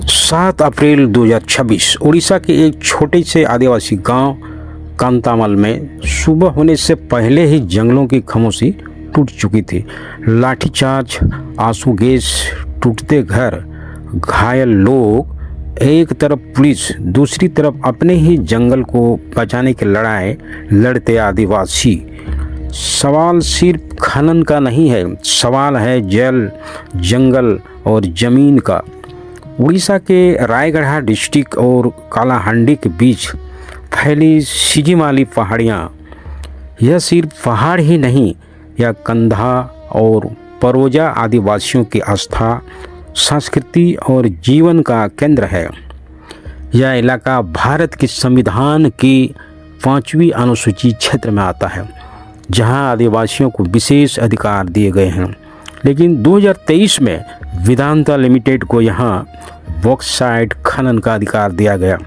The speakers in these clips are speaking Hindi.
7 अप्रैल 2026 उड़ीसा के एक छोटे से आदिवासी गांव कांतामल में सुबह होने से पहले ही जंगलों की खामोशी टूट चुकी थी। लाठीचार्ज, आंसू गैस, टूटते घर, घायल लोग, एक तरफ पुलिस, दूसरी तरफ अपने ही जंगल को बचाने की लड़ाई लड़ते आदिवासी। सवाल सिर्फ खनन का नहीं है, सवाल है जल, जंगल और ज़मीन का। उड़ीसा के रायगढ़ डिस्ट्रिक्ट और कालाहांडी के बीच फैली सिजीमाली पहाड़ियाँ, यह सिर्फ पहाड़ ही नहीं, यह कंधा और परोजा आदिवासियों की आस्था, संस्कृति और जीवन का केंद्र है। यह इलाका भारत के संविधान की 5वीं अनुसूची क्षेत्र में आता है, जहां आदिवासियों को विशेष अधिकार दिए गए हैं। लेकिन 2023 में वेदांता लिमिटेड को यहां बॉक्साइट खनन का अधिकार दिया गया।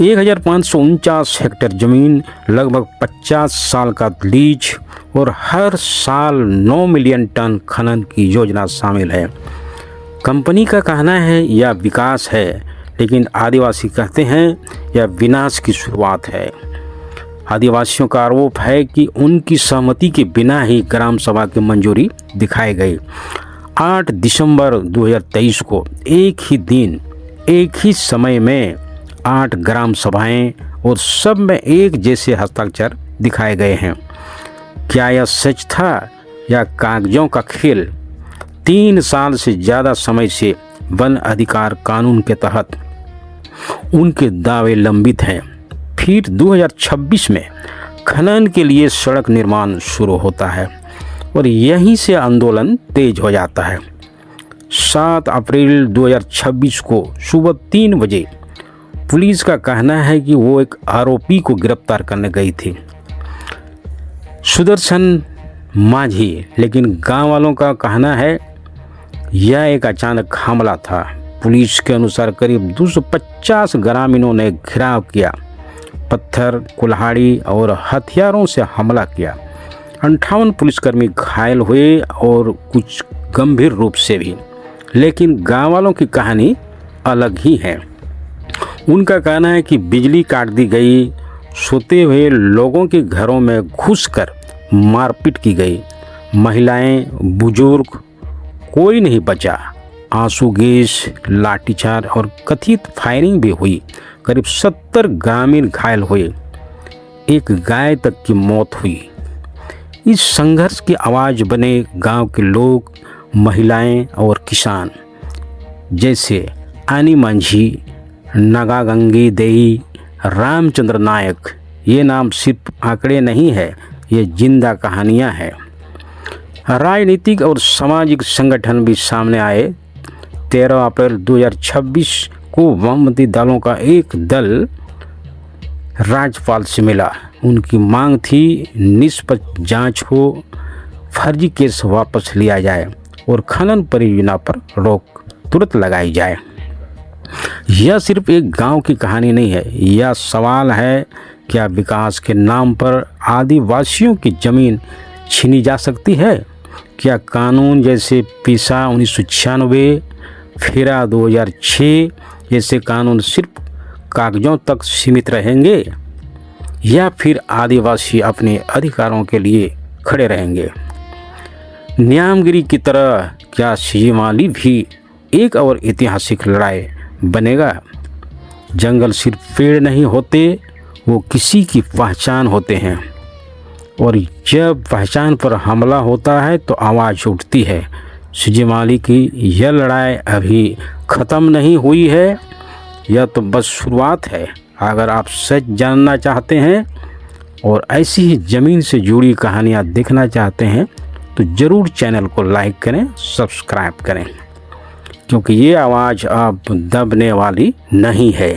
1549 हेक्टेयर ज़मीन, लगभग 50 साल का लीज और हर साल 9 मिलियन टन खनन की योजना शामिल है। कंपनी का कहना है यह विकास है, लेकिन आदिवासी कहते हैं यह विनाश की शुरुआत है। आदिवासियों का आरोप है कि उनकी सहमति के बिना ही ग्राम सभा की मंजूरी दिखाई गई। 8 दिसंबर 2023 को एक ही दिन, एक ही समय में 8 ग्राम सभाएं और सब में एक जैसे हस्ताक्षर दिखाए गए हैं। क्या यह सच था या कागजों का खेल? 3 साल से ज़्यादा समय से वन अधिकार कानून के तहत उनके दावे लंबित हैं। फिर 2026 में खनन के लिए सड़क निर्माण शुरू होता है और यहीं से आंदोलन तेज हो जाता है। 7 अप्रैल 2026 को सुबह 3 बजे पुलिस का कहना है कि वो एक आरोपी को गिरफ्तार करने गई थी, सुदर्शन माझी। लेकिन गांव वालों का कहना है यह एक अचानक हमला था। पुलिस के अनुसार करीब 250 ग्रामीणों ने घेराव किया, पत्थर, कुल्हाड़ी और हथियारों से हमला किया। 58 पुलिसकर्मी घायल हुए और कुछ गंभीर रूप से भी। लेकिन गाँव वालों की कहानी अलग ही है। उनका कहना है कि बिजली काट दी गई, सोते हुए लोगों के घरों में घुसकर मारपीट की गई, महिलाएं, बुजुर्ग, कोई नहीं बचा। आंसू गैस, लाठीचार्ज और कथित फायरिंग भी हुई। करीब 70 ग्रामीण घायल हुए, एक गाय तक की मौत हुई। इस संघर्ष की आवाज़ बने गांव के लोग, महिलाएं और किसान, जैसे आनी मांझी, नगागंगी देई, रामचंद्र नायक। ये नाम सिर्फ आंकड़े नहीं है, ये जिंदा कहानियाँ हैं। राजनीतिक और सामाजिक संगठन भी सामने आए। 13 अप्रैल 2026 को वामपंथी दलों का एक दल राज्यपाल से मिला। उनकी मांग थी निष्पक्ष जांच हो, फर्जी केस वापस लिया जाए और खनन परियोजना पर रोक तुरंत लगाई जाए। यह सिर्फ एक गांव की कहानी नहीं है, यह सवाल है क्या विकास के नाम पर आदिवासियों की ज़मीन छीनी जा सकती है? क्या कानून जैसे पेशा 1996, फेरा 2006 जैसे कानून सिर्फ कागजों तक सीमित रहेंगे, या फिर आदिवासी अपने अधिकारों के लिए खड़े रहेंगे? न्यामगिरी की तरह क्या सिजीमाली भी एक और ऐतिहासिक लड़ाई बनेगा? जंगल सिर्फ पेड़ नहीं होते, वो किसी की पहचान होते हैं, और जब पहचान पर हमला होता है तो आवाज़ उठती है। सिजीमाली की यह लड़ाई अभी ख़त्म नहीं हुई है, यह तो बस शुरुआत है। अगर आप सच जानना चाहते हैं और ऐसी ही ज़मीन से जुड़ी कहानियाँ देखना चाहते हैं तो ज़रूर चैनल को लाइक करें, सब्सक्राइब करें, क्योंकि ये आवाज़ अब दबने वाली नहीं है।